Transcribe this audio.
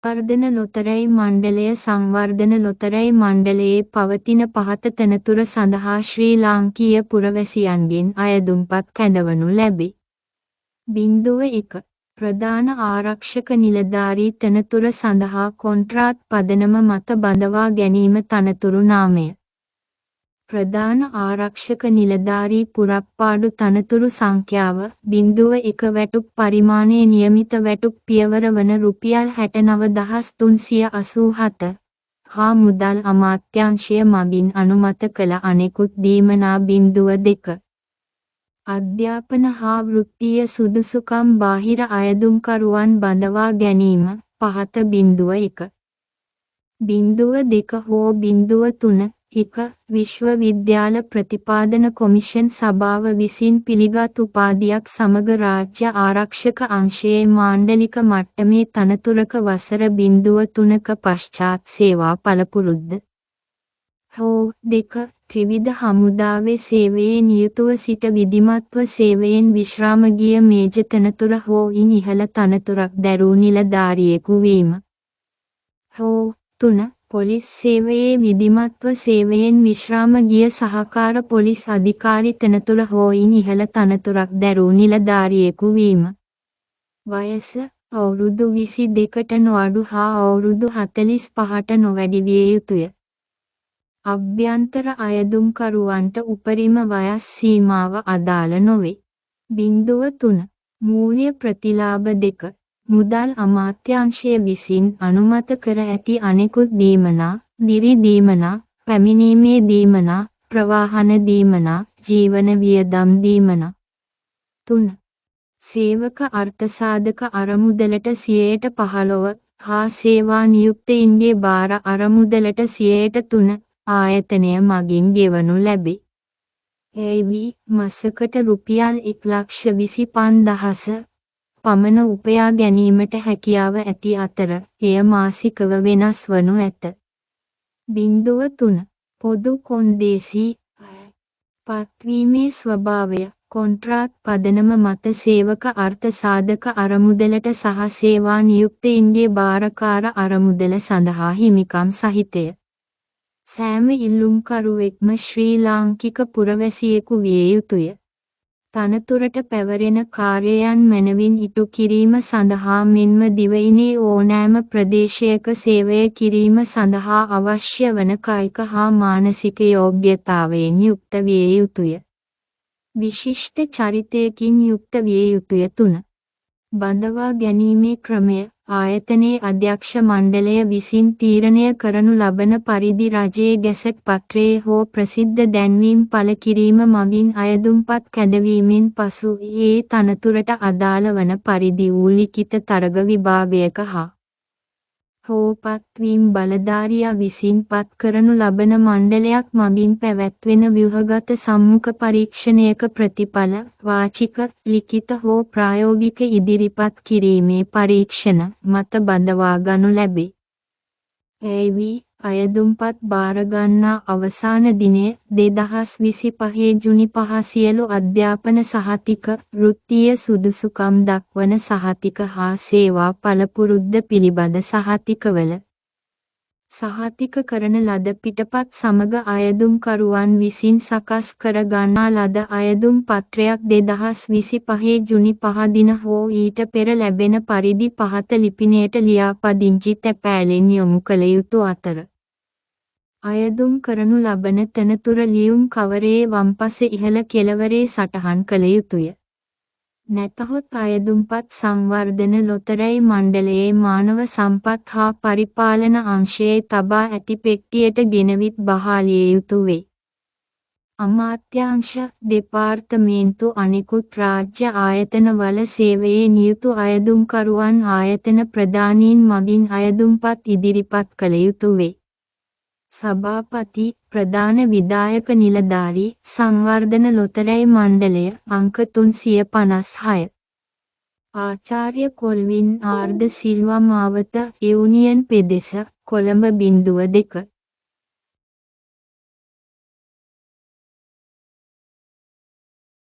වර්ධන ලොතරැයි මණ්ඩලය සංවර්ධන ලොතරැයි මණ්ඩලයේ පවතින පහත තනතුර සඳහා ශ්‍රී ලාංකීය පුරවැසියන්ගෙන් අයදුම්පත් කැඳවනු ලැබේ. 01. ප්‍රධාන ආරක්ෂක නිලධාරී තනතුර සඳහා කොන්ත්‍රාත් පදනම මත බඳවා ගැනීම තනතුරු නාමය. ප්‍රධාන ආරක්ෂක නිලධාරී පුරප්පාඩු තනතුරු සංඛ්‍යාව 01 වැටුප් පරිමාණයේ නියමිත වැටුප් පියවර වන රුපියල් 69387 හා මුදල් අමාත්‍යාංශය මගින් අනුමත කළ අනෙකුත් දීමනා 02. අධ්‍යාපන හා වෘත්තීය සුදුසුකම් බාහිර අයදුම්කරුවන් බඳවා ගැනීම පහත 01. 02 හෝ 03 1. විශ්වවිද්‍යාල ප්‍රතිපාදන කොමිෂන් සභාව විසින් පිළිගත් උපාධියක් සමග රාජ්‍ය ආරක්ෂක අංශයේ මාණ්ඩලික මට්ටමේ තනතුරක වසර 03ක පශ්චාත් සේවා පළපුරුද්ද හෝ 2. ත්‍රිවිධ හමුදාවේ සේවයේ නියුතුව සිට විධිමත්ව සේවයෙන් විශ්‍රාම ගිය මේජර් තනතුර හෝ ඉන් ඉහළ තනතුරක් දැරූ නිලධාරියෙකු වීම හෝ 3. පොලිස් සේවයේ විධිමත්ව සේවයෙන් විශ්‍රාම ගිය සහකාර පොලිස් අධිකාරි තනතුර හෝ ඉන් ඉහළ තනතුරක් දැරූ නිලධාරියෙකු වීම. වයස අවුරුදු 22ට නොඅඩු හා අවුරුදු 45ට නොවැඩි විය යුතුය. අභ්‍යන්තර අයදුම්කරුවන්ට උපරිම වයස් සීමාව අදාළ නොවේ. 03. මූල්‍ය ප්‍රතිලාභ 2. මුදල් අමාත්‍යාංශය විසින් අනුමත කර ඇති අනෙකුත් දීමනා, දිරි දීමනා, පැමිණීමේ දීමනා, ප්‍රවාහන දීමනා, ජීවන වියදම් දීමනා. 3. සේවක අර්ථසාධක අරමුදලට 15% හා සේවා නියුක්තයින්ගේ භාර අරමුදලට 3% ආයතනය මගින් ගෙවනු ලැබේ. එයි මාසකට රුපියල් 1,25,000 පමණ උපයා ගැනීමට හැකියාව ඇති අතර එය මාසිකව වෙනස් වනු ඇත. 03. පොදු කොන්දේසි පත්වීමේ ස්වභාවය කොන්ත්‍රාත් පදනම මත සේවක අර්ථසාධක අරමුදලට සහ සේවා නියුක්තයින්ගේ භාරකාර අරමුදල සඳහා හිමිකම් සහිතය. සෑම ඉල්ලුම්කරුවෙක්ම ශ්‍රී ලාංකික පුරවැසියෙකු විය යුතුය. තනතුරට පැවරෙන කාර්යයන් මැනවින් ඉටු කිරීම සඳහා මෙන්ම දිවයිනේ ඕනෑම ප්‍රදේශයක සේවය කිරීම සඳහා අවශ්‍ය වන කායික හා මානසික යෝග්‍යතාවයෙන් යුක්ත විය යුතුය. විශිෂ්ට චරිතයකින් යුක්ත විය යුතුය. 3. බඳවා ගැනීමේ ක්‍රමය ආයතනයේ අධ්‍යක්ෂ මණ්ඩලය විසින් තීරණය කරනු ලබන පරිදි රජයේ ගැසට් පත්‍රයේ හෝ ප්‍රසිද්ධ දැන්වීම් පළ කිරීම මගින් අයදුම්පත් කැඳවීමෙන් පසු ඒ තනතුරට අදාළ වන පරිදි වූ ලිඛිත තරග විභාගයක හෝ පත්වීම් බලධාරියා විසින් පත් කරනු ලබන මණ්ඩලයක් මගින් පැවැත්වෙන ව්‍යුහගත සම්මුඛ පරීක්ෂණයක ප්‍රතිඵල වාචික ලිඛිත හෝ ප්‍රායෝගික ඉදිරිපත් කිරීමේ පරීක්ෂණ මත බඳවා ගනු ලැබේ. එයි අයදුම්පත් බාරගන්නා අවසාන දිනය 2025 ජුනි 5 සියලු අධ්‍යාපන සහතික වෘත්තීය සුදුසුකම් දක්වන සහතික හා සේවා පළපුරුද්ද පිළිබඳ සහතිකවල සහතික කරන ලද පිටපත් සමග අයදුම්කරුවන් විසින් සකස් කර ගන්නා ලද අයදුම් පත්‍රයක් 2025 ජුනි 5 දින හෝ ඊට පෙර ලැබෙන පරිදි පහත ලිපිනයට ලියාපදිංචි තැපෑලෙන් යොමු කළ යුතු අතර අයදුම් කරනු ලබන තනතුර ලියුම් කවරයේ වම්පස ඉහළ කෙළවරේ සටහන් කළ යුතුය. නැතහොත් අයදුම්පත් සංවර්ධන ලොතරැයි මණ්ඩලයේ මානව සම්පත් හා පරිපාලන අංශයේ තබා ඇති පෙට්ටියට ගෙනවිත් බහාලිය යුතු වේ. අමාත්‍යාංශ දෙපාර්තමේන්තු අනෙකුත් රාජ්‍ය ආයතනවල සේවයේ නියුතු අයදුම්කරුවන් ආයතන ප්‍රධානීන් මගින් අයදුම්පත් ඉදිරිපත් කළ යුතු වේ. සභාපති ප්‍රධාන විධායක නිලධාරී සංවර්ධන ලොතරැයි මණ්ඩලය අංක 356 ආචාර්ය කොල්වින් ආර් ද සිල්වා මාවත යුනියන් පෙදෙස කොළඹ 02